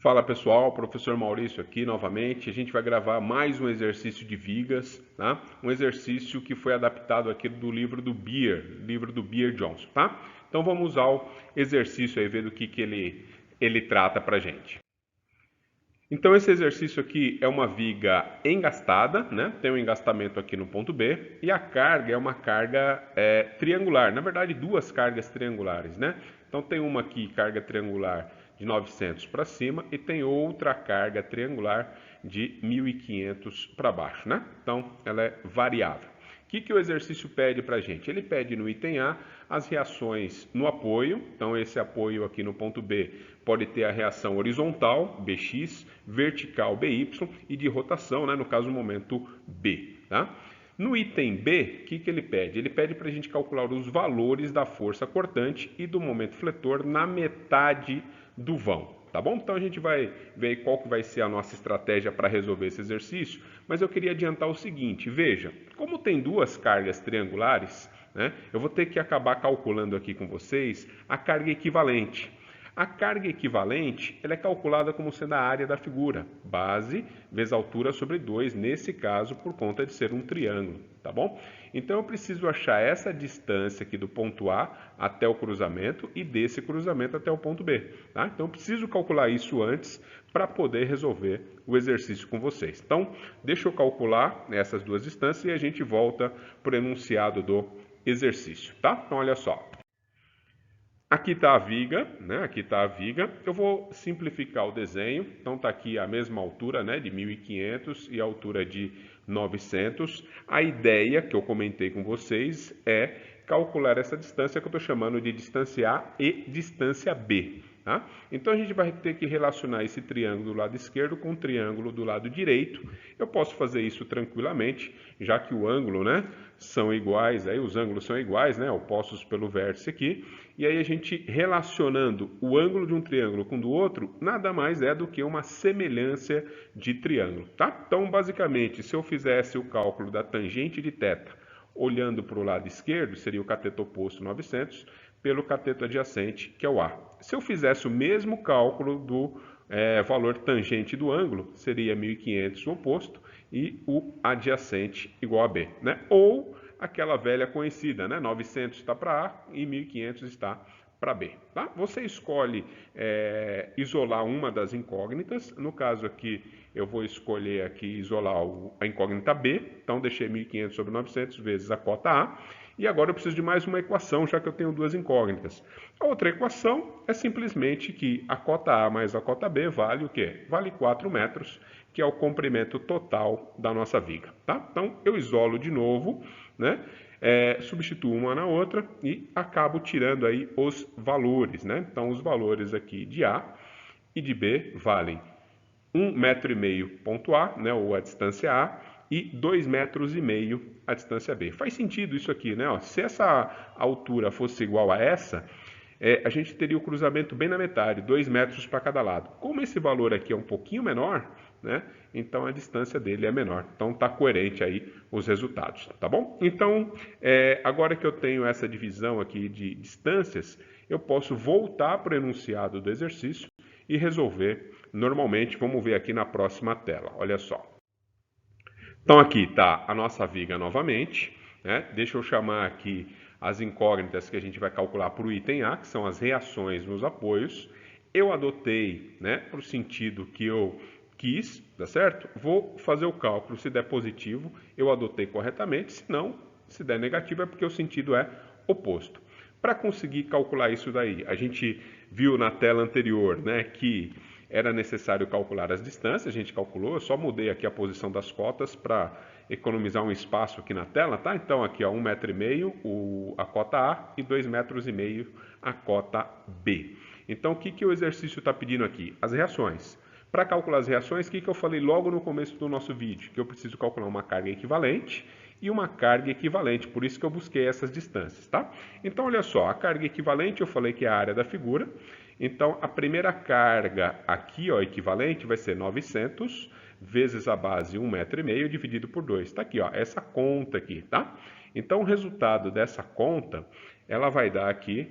Fala pessoal, professor Maurício aqui novamente. A gente vai gravar mais um exercício de vigas, tá? Um exercício que foi adaptado aqui do livro do Beer Johnson, tá? Então vamos usar o exercício aí, ver do que ele trata pra gente. Então esse exercício aqui é uma viga engastada, né? Tem um engastamento aqui no ponto B e a carga é uma carga triangular, na verdade duas cargas triangulares, né? Então tem uma aqui, carga triangular de 900 para cima e tem outra carga triangular de 1.500 para baixo, né? Então ela é variável. O que o exercício pede para a gente? Ele pede no item A as reações no apoio. Então, esse apoio aqui no ponto B pode ter a reação horizontal, Bx, vertical, By, e de rotação, né? No caso, o momento B. Tá? No item B, o que ele pede? Ele pede para a gente calcular os valores da força cortante e do momento fletor na metade do vão. Tá bom? Então a gente vai ver qual que vai ser a nossa estratégia para resolver esse exercício, mas eu queria adiantar o seguinte, veja, como tem duas cargas triangulares, né, eu vou ter que acabar calculando aqui com vocês a carga equivalente. A carga equivalente ela é calculada como sendo a área da figura, base vezes altura sobre 2, nesse caso por conta de ser um triângulo, tá bom? Então eu preciso achar essa distância aqui do ponto A até o cruzamento e desse cruzamento até o ponto B, tá? Então eu preciso calcular isso antes para poder resolver o exercício com vocês. Então deixa eu calcular essas duas distâncias e a gente volta para o enunciado do exercício, tá? Então olha só. Aqui está a viga, né? Aqui está a viga. Eu vou simplificar o desenho. Então está aqui a mesma altura, né, de 1.500 e a altura de 900. A ideia que eu comentei com vocês é calcular essa distância que eu estou chamando de distância A e distância B. Tá? Então a gente vai ter que relacionar esse triângulo do lado esquerdo com o triângulo do lado direito. Eu posso fazer isso tranquilamente, já que o ângulo, né, são iguais, aí os ângulos são iguais, né, opostos pelo vértice aqui. E aí a gente relacionando o ângulo de um triângulo com o do outro, nada mais é do que uma semelhança de triângulo, tá? Então, basicamente, se eu fizesse o cálculo da tangente de θ olhando para o lado esquerdo, seria o cateto oposto 900, pelo cateto adjacente, que é o A. Se eu fizesse o mesmo cálculo do valor tangente do ângulo, seria 1.500 o oposto e o adjacente igual a B, né? Ou aquela velha conhecida, né? 900 está para A e 1.500 está para B. Tá? Você escolhe isolar uma das incógnitas. No caso aqui, eu vou escolher aqui isolar a incógnita B. Então, deixei 1.500 sobre 900 vezes a cota A. E agora eu preciso de mais uma equação, já que eu tenho duas incógnitas. A outra equação é simplesmente que a cota A mais a cota B vale o quê? Vale 4 metros, que é o comprimento total da nossa viga. Tá? Então, eu isolo de novo, né? Substituo uma na outra e acabo tirando aí os valores, né? Então, os valores aqui de A e de B valem 1,5 metro ponto A, né, ou a distância A, e 2,5 metros a distância B. Faz sentido isso aqui, né? Ó, se essa altura fosse igual a essa, a gente teria o cruzamento bem na metade, 2 metros para cada lado. Como esse valor aqui é um pouquinho menor, né? Então a distância dele é menor. Então está coerente aí os resultados, tá bom? Então, agora que eu tenho essa divisão aqui de distâncias, eu posso voltar para o enunciado do exercício e resolver normalmente. Vamos ver aqui na próxima tela, olha só. Então aqui está a nossa viga novamente, né? Deixa eu chamar aqui as incógnitas que a gente vai calcular para o item A, que são as reações nos apoios. Eu adotei, né, para o sentido que eu quis, tá certo? Vou fazer o cálculo, se der positivo, eu adotei corretamente, se não, se der negativo é porque o sentido é oposto. Para conseguir calcular isso daí, a gente viu na tela anterior, né, que era necessário calcular as distâncias, a gente calculou, eu só mudei aqui a posição das cotas para economizar um espaço aqui na tela, tá? Então aqui, ó, 1,5 metro a cota A e 2,5 metros a cota B. Então o que o exercício está pedindo aqui? As reações. Para calcular as reações, o que eu falei logo no começo do nosso vídeo? Que eu preciso calcular uma carga equivalente e uma carga equivalente, por isso que eu busquei essas distâncias, tá? Então, olha só, a carga equivalente eu falei que é a área da figura. Então, a primeira carga aqui, ó, equivalente, vai ser 900 vezes a base 1,5 metro dividido por 2. Tá aqui, ó, essa conta aqui, tá? Então, o resultado dessa conta, ela vai dar aqui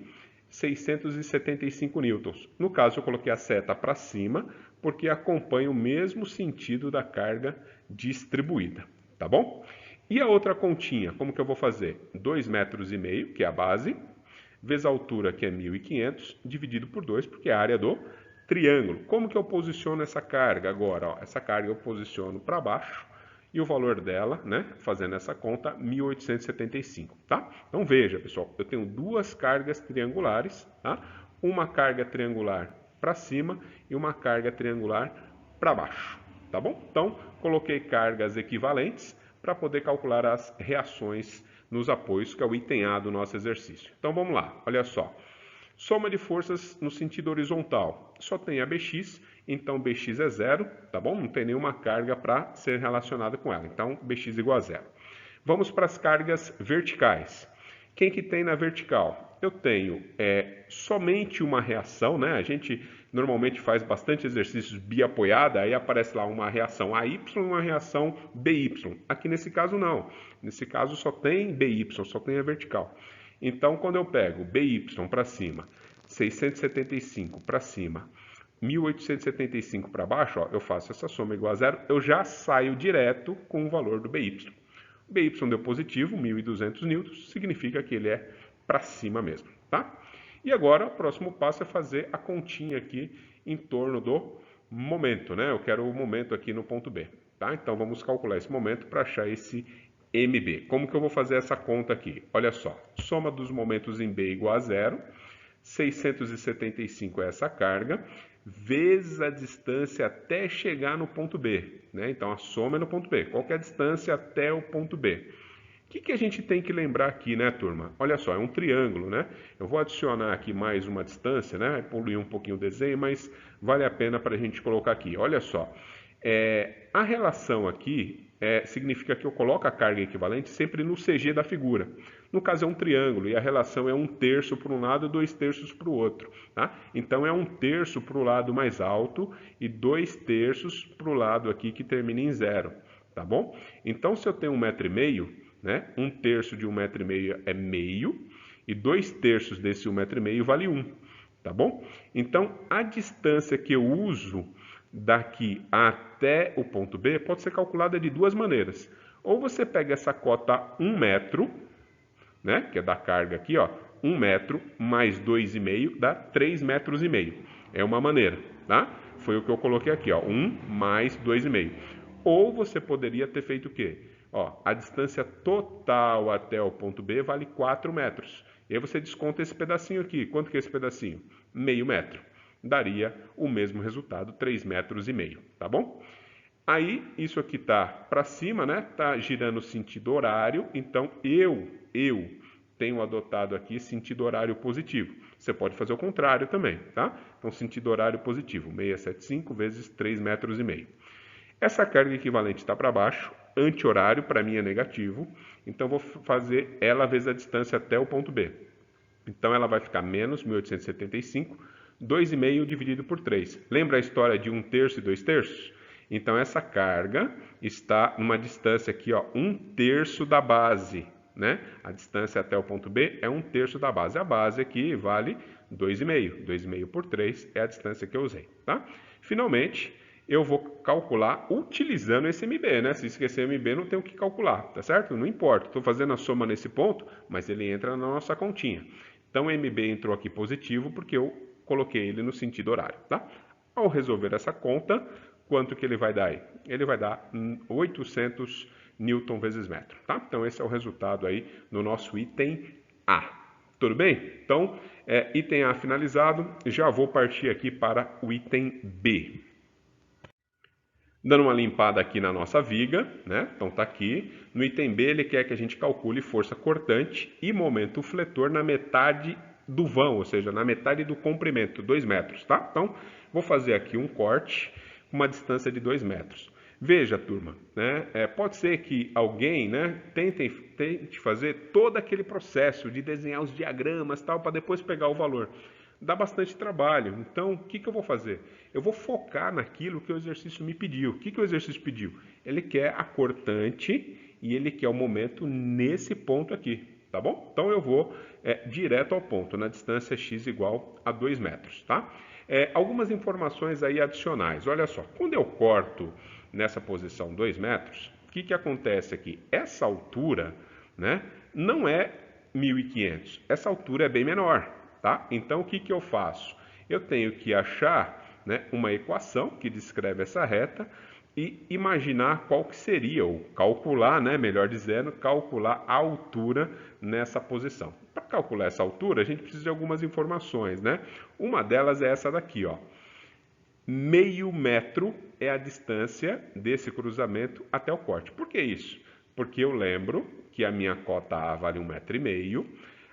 675 newtons. No caso, eu coloquei a seta para cima, porque acompanha o mesmo sentido da carga distribuída, tá bom? E a outra continha, como que eu vou fazer? 2,5 metros, que é a base, vezes a altura, que é 1.500, dividido por 2, porque é a área do triângulo. Como que eu posiciono essa carga agora? Ó, essa carga eu posiciono para baixo, e o valor dela, né, fazendo essa conta, 1.875, tá? Então veja, pessoal, eu tenho duas cargas triangulares, tá? Uma carga triangular para cima e uma carga triangular para baixo, tá bom? Então, coloquei cargas equivalentes para poder calcular as reações nos apoios, que é o item A do nosso exercício. Então vamos lá, olha só. Soma de forças no sentido horizontal. Só tem a BX, então BX é zero, tá bom? Não tem nenhuma carga para ser relacionada com ela. Então, BX igual a zero. Vamos para as cargas verticais. Quem que tem na vertical? Eu tenho somente uma reação, né? A gente normalmente faz bastante exercícios biapoiada, aí aparece lá uma reação AY e uma reação BY. Aqui nesse caso não. Nesse caso só tem BY, só tem a vertical. Então, quando eu pego BY para cima, 675 para cima, 1.875 para baixo, ó, eu faço essa soma igual a zero, eu já saio direto com o valor do BY. O BY deu positivo, 1.200 newtons, significa que ele é para cima mesmo, tá? E agora, o próximo passo é fazer a continha aqui em torno do momento, né? Eu quero o momento aqui no ponto B, tá? Então, vamos calcular esse momento para achar esse MB. Como que eu vou fazer essa conta aqui? Olha só, soma dos momentos em B igual a zero, 675 é essa carga, vezes a distância até chegar no ponto B, né? Então a soma é no ponto B. Qual que é a distância até o ponto B? O que a gente tem que lembrar aqui, né, turma? Olha só, é um triângulo, né? Eu vou adicionar aqui mais uma distância, né? Poluir um pouquinho o desenho, mas vale a pena para a gente colocar aqui. Olha só, a relação aqui significa que eu coloco a carga equivalente sempre no CG da figura. No caso é um triângulo e a relação é 1/3 para um lado e 2/3 para o outro. Tá? Então é 1/3 para o lado mais alto e 2/3 para o lado aqui que termina em zero. Tá bom? Então se eu tenho 1,5 m, né, 1/3 de 1,5 m é meio e 2/3 desse 1,5 m vale 1. Tá bom? Então a distância que eu uso daqui até o ponto B pode ser calculada de duas maneiras. Ou você pega essa cota 1 metro, né, que é da carga aqui, ó, 1 metro mais 2,5 dá 3,5 metros. É uma maneira, tá? Foi o que eu coloquei aqui, ó, 1 mais 2,5. Ou você poderia ter feito o quê? Ó, a distância total até o ponto B vale 4 metros. E aí você desconta esse pedacinho aqui. Quanto que é esse pedacinho? Meio metro. Daria o mesmo resultado, 3,5 metros, tá bom? Aí, isso aqui tá para cima, né? Tá girando sentido horário, então eu tenho adotado aqui sentido horário positivo. Você pode fazer o contrário também, tá? Então, sentido horário positivo, 675 vezes 3,5 metros. Essa carga equivalente está para baixo, anti-horário para mim é negativo, então vou fazer ela vezes a distância até o ponto B. Então, ela vai ficar menos 1.875, 2,5 dividido por 3. Lembra a história de 1/3 e 2/3? Então, essa carga está numa distância aqui, ó, 1/3 da base, né? A distância até o ponto B é 1/3 da base. A base aqui vale 2,5. 2,5 por 3 é a distância que eu usei, tá? Finalmente, eu vou calcular utilizando esse MB, né? Se esquecer MB, não tenho o que calcular, tá certo? Não importa, estou fazendo a soma nesse ponto, mas ele entra na nossa continha. Então, o MB entrou aqui positivo porque eu coloquei ele no sentido horário, tá? Ao resolver essa conta, quanto que ele vai dar aí? Ele vai dar 800 newton vezes metro, tá? Então, esse é o resultado aí no nosso item A. Tudo bem? Então, item A finalizado, já vou partir aqui para o item B. Dando uma limpada aqui na nossa viga, né? Então tá aqui. No item B, ele quer que a gente calcule força cortante e momento fletor na metade do vão, ou seja, na metade do comprimento, 2 metros, tá? Então, vou fazer aqui um corte com uma distância de 2 metros. Veja, turma, né? Pode ser que alguém, né, tente fazer todo aquele processo de desenhar os diagramas, tal, para depois pegar o valor. Dá bastante trabalho. Então, o que eu vou fazer? Eu vou focar naquilo que o exercício me pediu. O que o exercício pediu? Ele quer a cortante e ele quer o momento nesse ponto aqui. tá bom? Então eu vou direto ao ponto, na distância x igual a 2 metros, tá? Algumas informações aí adicionais. Olha só, quando eu corto nessa posição 2 metros, o que acontece aqui? Essa altura, né, não é 1.500, essa altura é bem menor, tá? Então o que eu faço? Eu tenho que achar, né, uma equação que descreve essa reta e imaginar qual que seria, ou calcular, né, melhor dizendo, calcular a altura nessa posição. Para calcular essa altura, a gente precisa de algumas informações, né? Uma delas é essa daqui, ó. Meio metro é a distância desse cruzamento até o corte. Por que isso? Porque eu lembro que a minha cota A vale 1,5 m,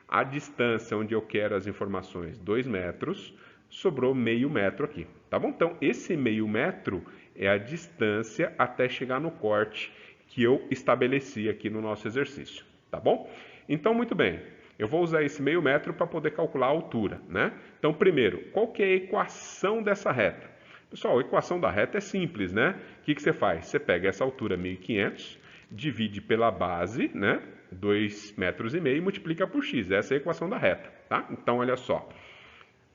a distância onde eu quero as informações 2 metros, sobrou meio metro aqui, tá bom? Então, esse meio metro é a distância até chegar no corte que eu estabeleci aqui no nosso exercício, tá bom? Então, muito bem, eu vou usar esse meio metro para poder calcular a altura, né? Então, primeiro, qual que é a equação dessa reta? Pessoal, a equação da reta é simples, né? O que você faz? Você pega essa altura 1.500, divide pela base, né? 2,5 metros e multiplica por x. Essa é a equação da reta, tá? Então, olha só,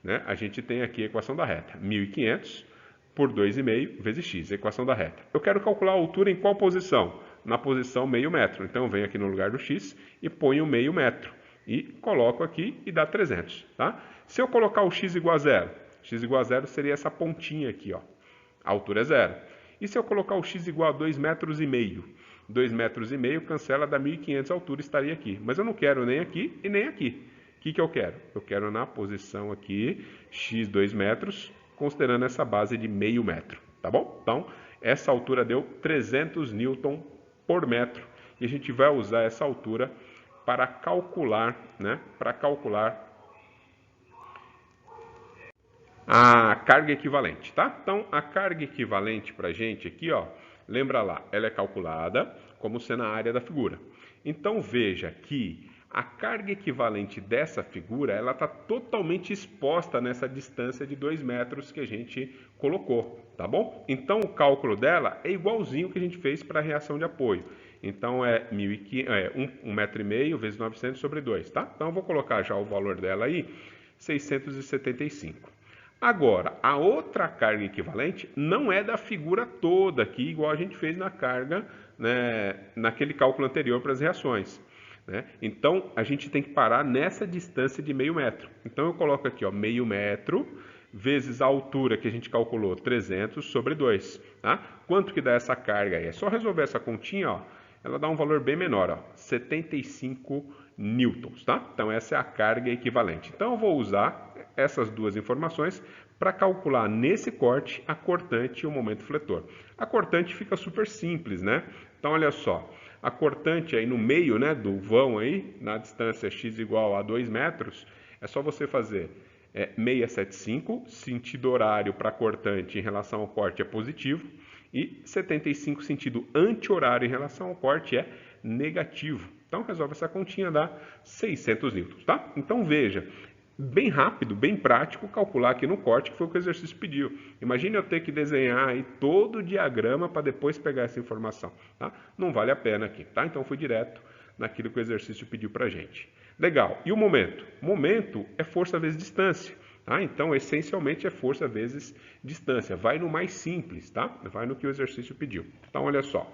né? A gente tem aqui a equação da reta, 1.500 por 2,5 vezes x, a equação da reta. Eu quero calcular a altura em qual posição? Na posição meio metro. Então, eu venho aqui no lugar do x e ponho meio metro. E coloco aqui e dá 300, tá? Se eu colocar o x igual a zero, x igual a zero seria essa pontinha aqui, ó. A altura é zero. E se eu colocar o x igual a 2,5 metros? 2,5 metros cancela da 1.500 a altura, estaria aqui. Mas eu não quero nem aqui e nem aqui. O que eu quero? Eu quero na posição aqui, x 2 metros, considerando essa base de meio metro, tá bom? Então, essa altura deu 300 newton por metro. E a gente vai usar essa altura para calcular, né? Para calcular a carga equivalente, tá? Então, a carga equivalente para a gente aqui, ó, lembra lá, ela é calculada como sendo a área da figura. Então, veja que a carga equivalente dessa figura, ela está totalmente exposta nessa distância de 2 metros que a gente colocou, tá bom? Então, o cálculo dela é igualzinho que a gente fez para a reação de apoio. Então, é 1,5 m vezes 900 sobre 2, tá? Então, eu vou colocar já o valor dela aí, 675. Agora, a outra carga equivalente não é da figura toda aqui, igual a gente fez na carga, né, naquele cálculo anterior para as reações, né? Então, a gente tem que parar nessa distância de meio metro. Então, eu coloco aqui, ó, meio metro vezes a altura que a gente calculou, 300 sobre 2. Tá? Quanto que dá essa carga aí? É só resolver essa continha, ó, ela dá um valor bem menor, ó, 75 newtons, tá? Então, essa é a carga equivalente. Então, eu vou usar essas duas informações para calcular nesse corte a cortante e o momento fletor. A cortante fica super simples, né? Então, olha só, a cortante aí no meio, né, do vão aí, na distância x igual a 2 metros, é só você fazer 675, sentido horário para a cortante em relação ao corte é positivo, e 75 sentido anti-horário em relação ao corte é negativo. Então, resolve essa continha, dá 600 newtons, tá? Então, veja, bem rápido, bem prático, calcular aqui no corte, que foi o que o exercício pediu. Imagine eu ter que desenhar aí todo o diagrama para depois pegar essa informação, tá? Não vale a pena aqui, tá? Então, fui direto naquilo que o exercício pediu para a gente. Legal. E o momento? Momento é força vezes distância. Tá? Então, essencialmente, é força vezes distância. Vai no mais simples, tá? Vai no que o exercício pediu. Então, olha só.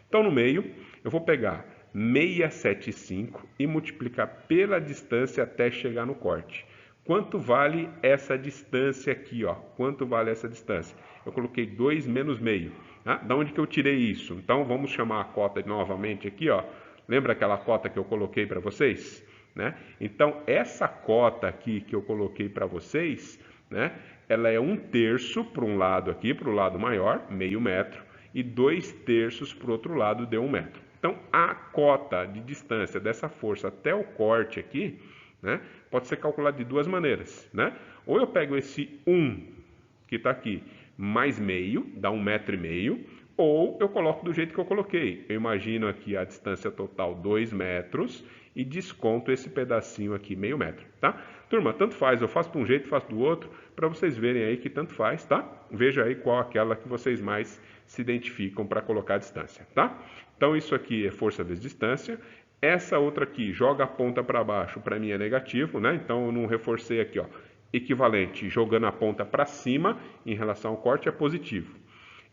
Então, no meio, eu vou pegar 675 e multiplicar pela distância até chegar no corte. Quanto vale essa distância aqui, ó? Quanto vale essa distância? Eu coloquei 2 menos meio. Tá? Da onde que eu tirei isso? Então, vamos chamar a cota novamente aqui, ó. Lembra aquela cota que eu coloquei para vocês? Né? Então, essa cota aqui que eu coloquei para vocês, né, ela é 1/3 para um lado aqui, para o lado maior, meio metro, e 2/3 para o outro lado, deu 1 metro. Então, a cota de distância dessa força até o corte aqui, né, pode ser calculada de duas maneiras. Né? Ou eu pego esse 1 que está aqui, mais meio, dá 1,5 m, ou eu coloco do jeito que eu coloquei. Eu imagino aqui a distância total 2 metros, e desconto esse pedacinho aqui, meio metro, tá? Turma, tanto faz, eu faço de um jeito, faço do outro, para vocês verem aí que tanto faz, tá? Veja aí qual aquela que vocês mais se identificam para colocar a distância, tá? Então, isso aqui é força vezes distância, Essa outra aqui, joga a ponta para baixo, para mim é negativo, né? Então eu não reforcei aqui, ó. Equivalente jogando a ponta para cima em relação ao corte é positivo.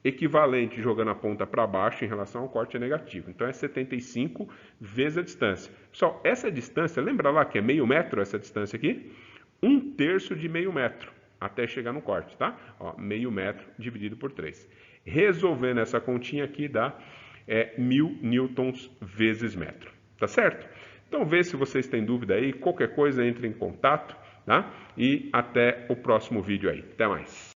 Equivalente jogando a ponta para baixo em relação ao corte é negativo. Então é 75 vezes a distância. Pessoal, essa distância, lembra lá que é meio metro essa distância aqui? 1/3 de meio metro até chegar no corte, tá? Ó, meio metro dividido por 3. Resolvendo essa continha aqui dá 1000 newtons vezes metro, tá certo? Então vê se vocês têm dúvida aí, qualquer coisa entre em contato, tá? E até o próximo vídeo aí. Até mais.